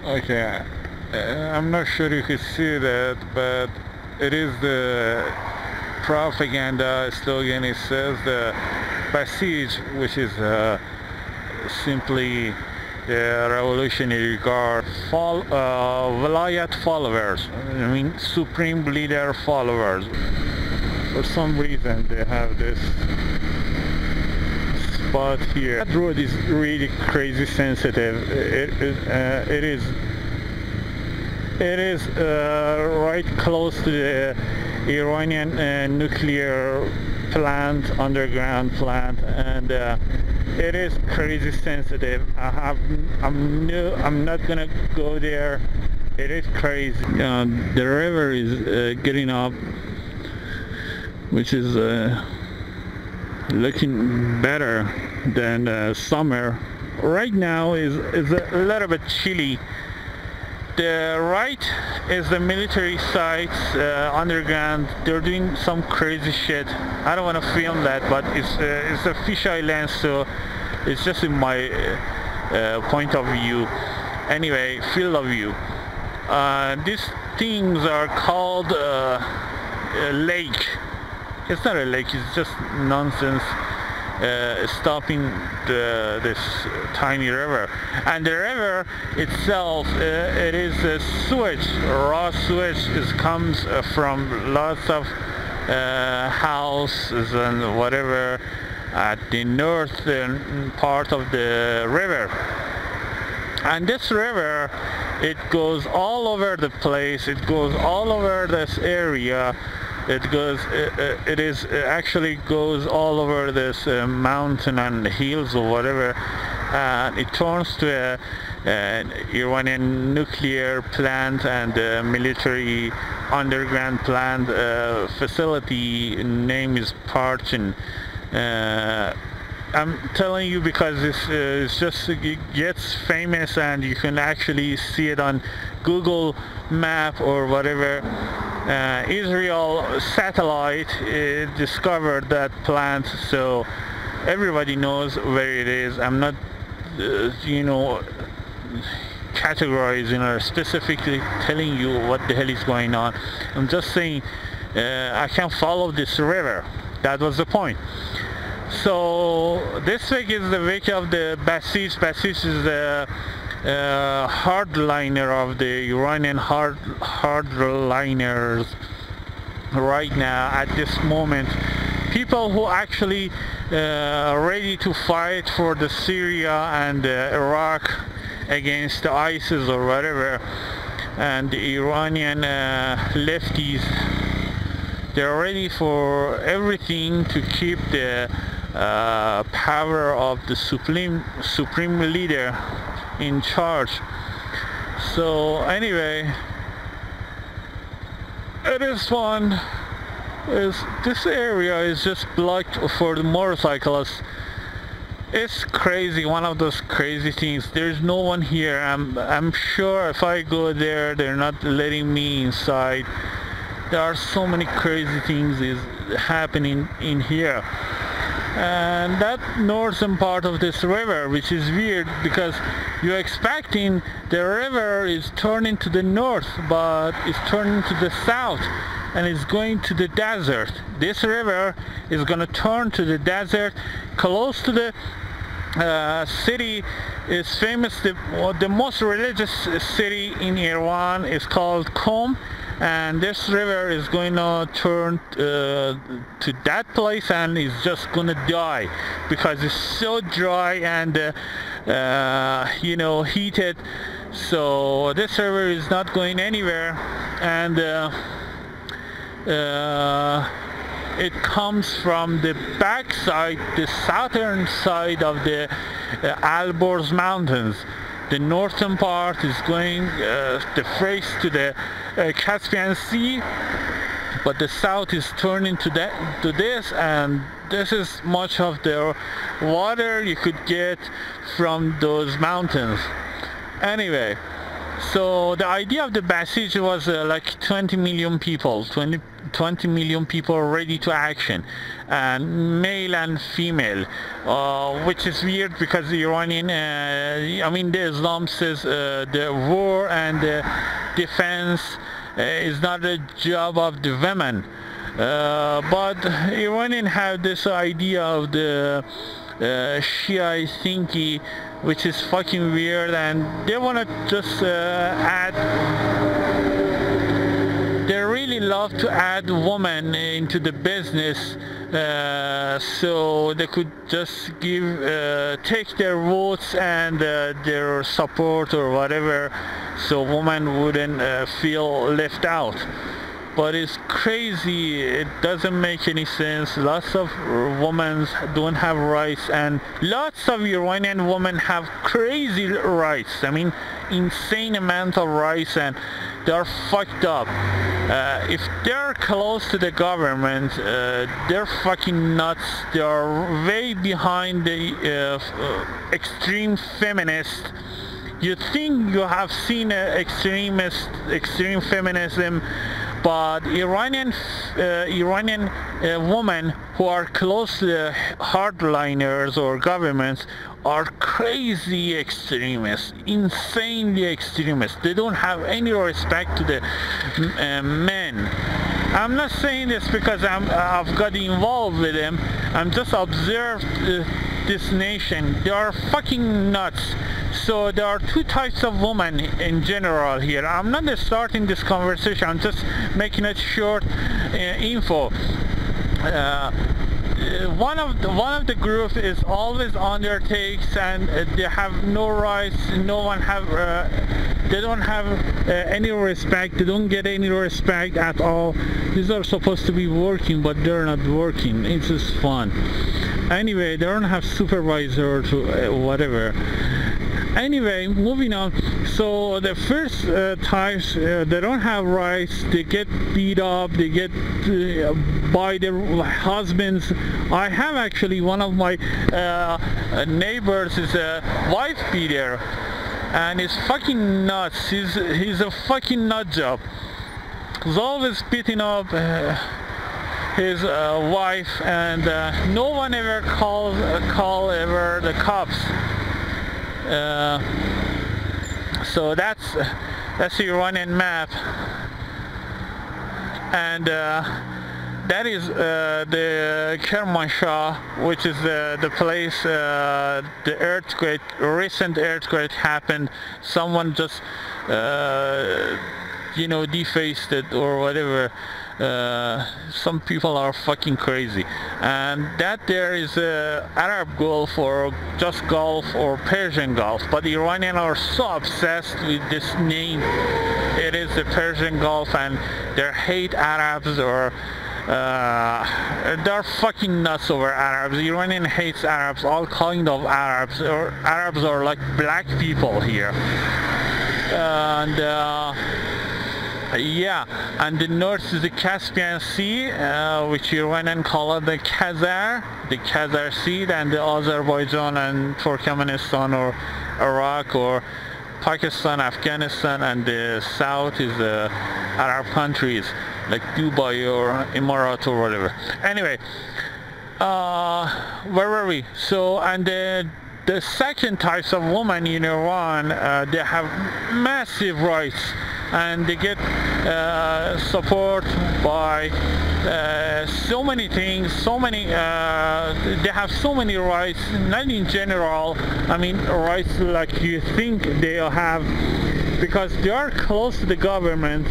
Okay, I'm not sure you could see that, but it is the propaganda slogan. It says the Vasij, which is simply the Revolutionary Guard Vilayat followers, I mean Supreme Leader followers. For some reason they have this spot here. That road is really crazy sensitive. It is right close to the Iranian nuclear plant, underground plant, and it is crazy sensitive. I'm not gonna go there. It is crazy. The river is getting up, which is looking better than summer. Right now is a little bit chilly. The right is the military sites underground. They're doing some crazy shit. I don't want to film that, but it's a fisheye lens, so it's just in my point of view. Anyway, field of view. These things are called a lake. It's not a lake, it's just nonsense stopping this tiny river. And the river itself, it is a sewage, raw sewage. It comes from lots of houses and whatever at the northern part of the river. And this river, it goes all over the place, it goes all over this area. It actually goes all over this mountain and hills or whatever, and it turns to an Iranian nuclear plant and military underground plant facility. Name is Parchin. I'm telling you because it gets famous, and you can actually see it on Google Map or whatever. Israel satellite discovered that plant, so everybody knows where it is. I'm not categorizing or specifically telling you what the hell is going on. I'm just saying I can follow this river. That was the point. So this week is the week of the Vasij. Vasij is the hardliner of the Iranian hardliners right now at this moment. People who actually ready to fight for the Syria and Iraq against the ISIS or whatever, and the Iranian lefties, they're ready for everything to keep the power of the supreme leader in charge. So anyway, this area is just blocked for the motorcyclists. It's crazy, one of those crazy things. There's no one here. I'm sure if I go there, they're not letting me inside. There are so many crazy things is happening in here. And that northern part of this river, which is weird because you're expecting the river is turning to the north, but it's turning to the south and it's going to the desert. This river is going to turn to the desert close to the city. Is famous, the most religious city in Iran is called Qom. And this river is going to turn to that place, and it's just going to die because it's so dry and heated. So this river is not going anywhere, and it comes from the backside, the southern side of the Alborz mountains. The northern part is going the face to the Caspian Sea, but the south is turning to this, and this is much of the water you could get from those mountains. Anyway, So the idea of the Vasij was like 20 million people, 20 million people ready to action, and male and female, which is weird because the Iranian, I mean the Islam says the war and the defense is not a job of the women, but Iranian have this idea of the Shia thinky, which is fucking weird, and they want to just add, they really love to add women into the business, so they could just give take their votes and their support or whatever, so women wouldn't feel left out. But it's crazy, it doesn't make any sense. Lots of women don't have rights, and lots of Iranian women have crazy rights. I mean, insane amount of rights, and they're fucked up. If they're close to the government, they're fucking nuts. They are way behind the extreme feminist. You think you have seen extreme feminism, but Iranian women who are close to hardliners or governments are crazy extremists, insanely extremists. They don't have any respect to the men. I'm not saying this because I've got involved with them. I'm just observed this nation. They are fucking nuts. So there are two types of women in general here. I'm not starting this conversation, I'm just making it short info. One of the group is always undertakes, and they have no rights. No one have they don't have any respect. They don't get any respect at all. These are supposed to be working, but they're not working. It's just fun. Anyway, they don't have supervisor to whatever. Anyway, moving on. So the first types, they don't have rights. They get beat up. They get by their husbands. I have actually one of my neighbors is a wife beater, and he's fucking nuts. He's a fucking nut job. He's always beating up his wife, and no one ever call ever the cops. So that's the Iranian map, and that is the Kermanshah, which is the place the earthquake, recent earthquake happened. Someone just you know, defaced it or whatever. Some people are fucking crazy, and that there is a Arab Gulf or just Gulf or Persian Gulf, but the Iranians are so obsessed with this name. It is the Persian Gulf, and they hate Arabs, or they're fucking nuts over Arabs. The Iranian hates Arabs, all kind of Arabs, or Arabs are like black people here. And yeah, and the north is the Caspian Sea, which Iranian call it the Khazar Sea, and the Azerbaijan and Turkmenistan or Iraq or Pakistan, Afghanistan, and the south is the Arab countries like Dubai or Emirates or whatever. Anyway, where were we? So, and the second types of women in Iran, they have massive rights, and they get support by so many things, so many, they have so many rights, not in general, I mean rights like you think they have, because they are close to the government,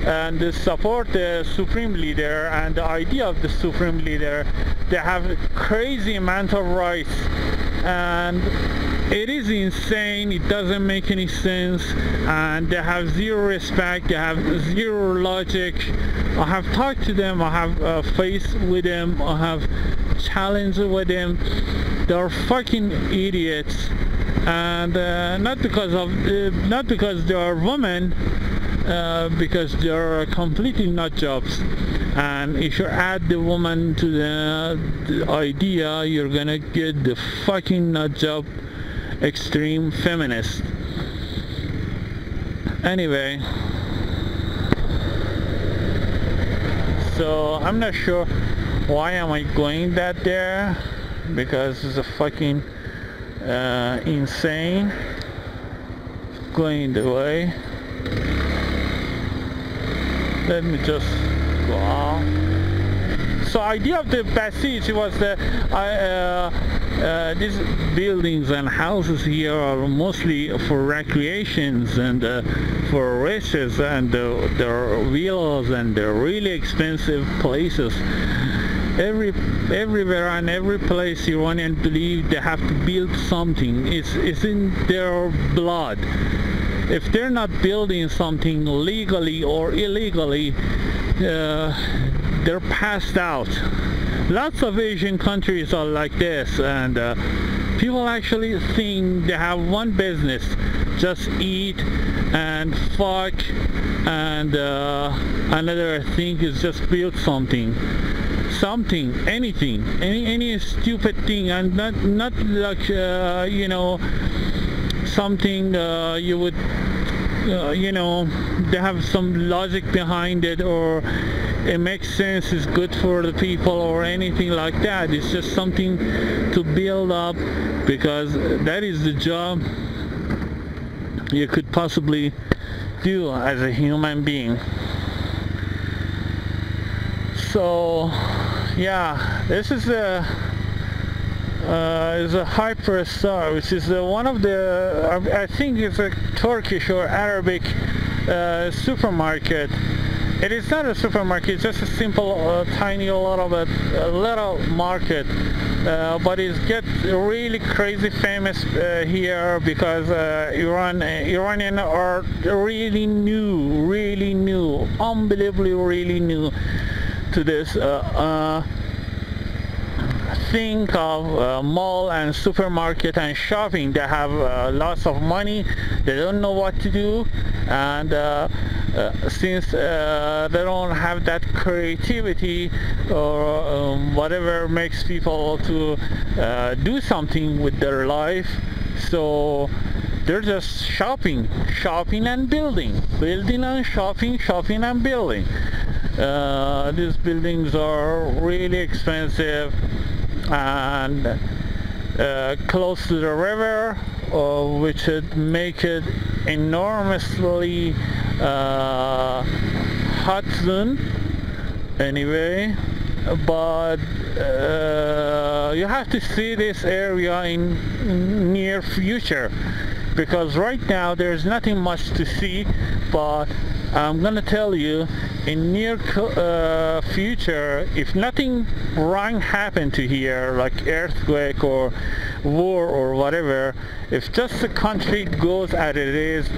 and they support the supreme leader and the idea of the supreme leader. They have a crazy amount of rights, and it is insane. It doesn't make any sense, and they have zero respect. They have zero logic. I have talked to them, I have faced with them, I have challenged with them. They're fucking idiots, and not because they are women, because they are completely nut jobs. And if you add the woman to the idea, you're gonna get the fucking nut job extreme feminist. Anyway, so I'm not sure why am I going that there, because it's a fucking insane going the way. Let me just go off. So idea of the Vasij was that these buildings and houses here are mostly for recreations and for riches, and their villas and the really expensive places. Everywhere and every place Iranian believe they have to build something. It's in their blood. If they're not building something legally or illegally, they're passed out. Lots of Asian countries are like this, and people actually think they have one business: just eat and fuck, and another thing is just build something, anything, any stupid thing, and not like you know, something you would you know, they have some logic behind it, or it makes sense, it's good for the people or anything like that. It's just something to build up, because that is the job you could possibly do as a human being. So yeah, this is a Hyperstar, which is one of the, I think it's a Turkish or Arabic supermarket. It is not a supermarket, it's just a simple tiny little market, but it gets really crazy famous here because Iranian are really new, unbelievably really new to this think of mall and supermarket and shopping. They have lots of money, they don't know what to do, and since they don't have that creativity or whatever makes people to do something with their life, so they're just shopping and building and shopping and building. These buildings are really expensive and close to the river, which would make it enormously hot zone anyway. But you have to see this area in near future, because right now there's nothing much to see, but I'm gonna tell you, in near future, if nothing wrong happened to here, like earthquake or war or whatever, if just the country goes as it is,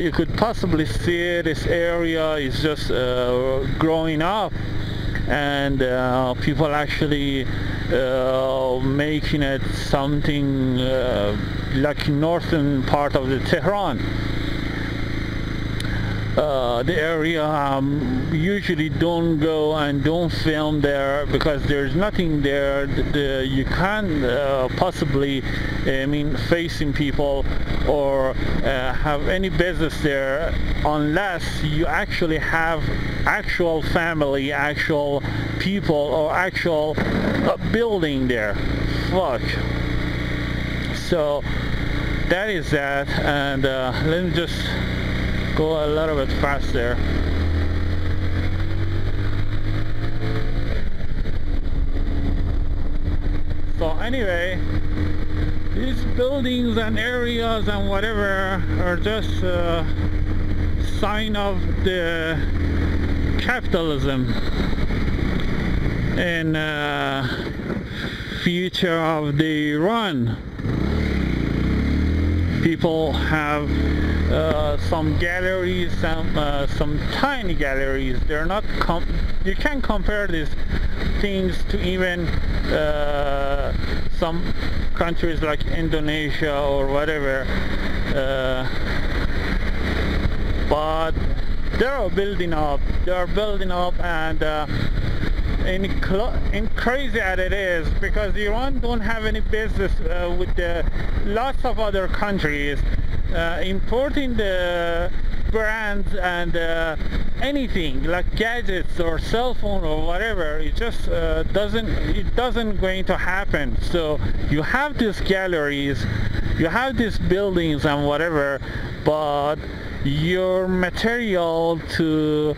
you could possibly see this area is just growing up, and people actually making it something like northern part of the Tehran. The area usually don't go and don't film there, because there's nothing there. You can't possibly, facing people or have any business there unless you actually have actual family, actual people, or actual building there. Fuck. So that is that, and let me just go a little bit faster. So anyway, these buildings and areas and whatever are just a sign of the capitalism and future of the Iran. People have some galleries, some tiny galleries. They're not you can't compare these things to even some countries like Indonesia or whatever, but they are building up, and in crazy as it is, because Iran don't have any business with lots of other countries importing the brands and anything like gadgets or cell phone or whatever. It just doesn't going to happen. So you have these galleries, you have these buildings and whatever, but your material to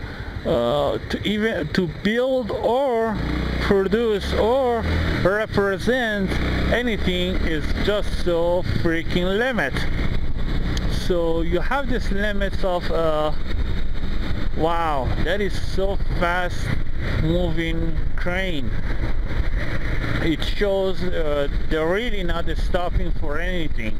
build or produce or represent anything is just so freaking limit. So you have this limits of wow, that is so fast moving crane. It shows they're really not stopping for anything.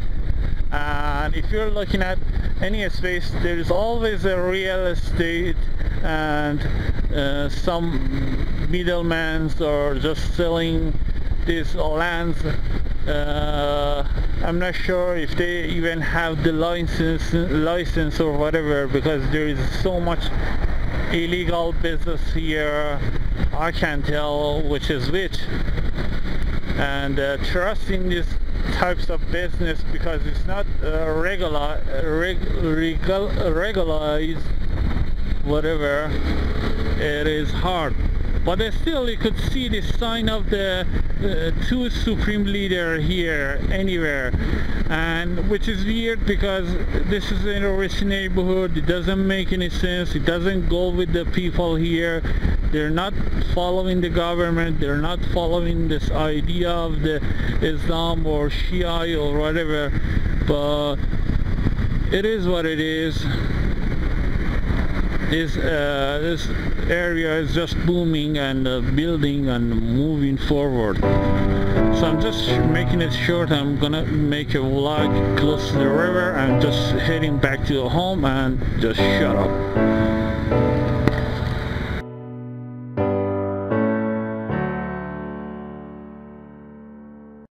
And if you're looking at any space, there is always a real estate and some middlemen or just selling these lands. I'm not sure if they even have the license or whatever, because there is so much illegal business here. I can't tell which is which, and trusting these types of business because it's not regularized, whatever, it is hard. But still you could see the sign of the two supreme leader here anywhere, and which is weird because this is in a rich neighborhood. It doesn't make any sense. It doesn't go with the people here. They're not following the government. They're not following this idea of the Islam or Shia or whatever, but it is what it is. This area is just booming and building and moving forward. So I'm just making it short. I'm gonna make a vlog close to the river and just heading back to home and just shut up.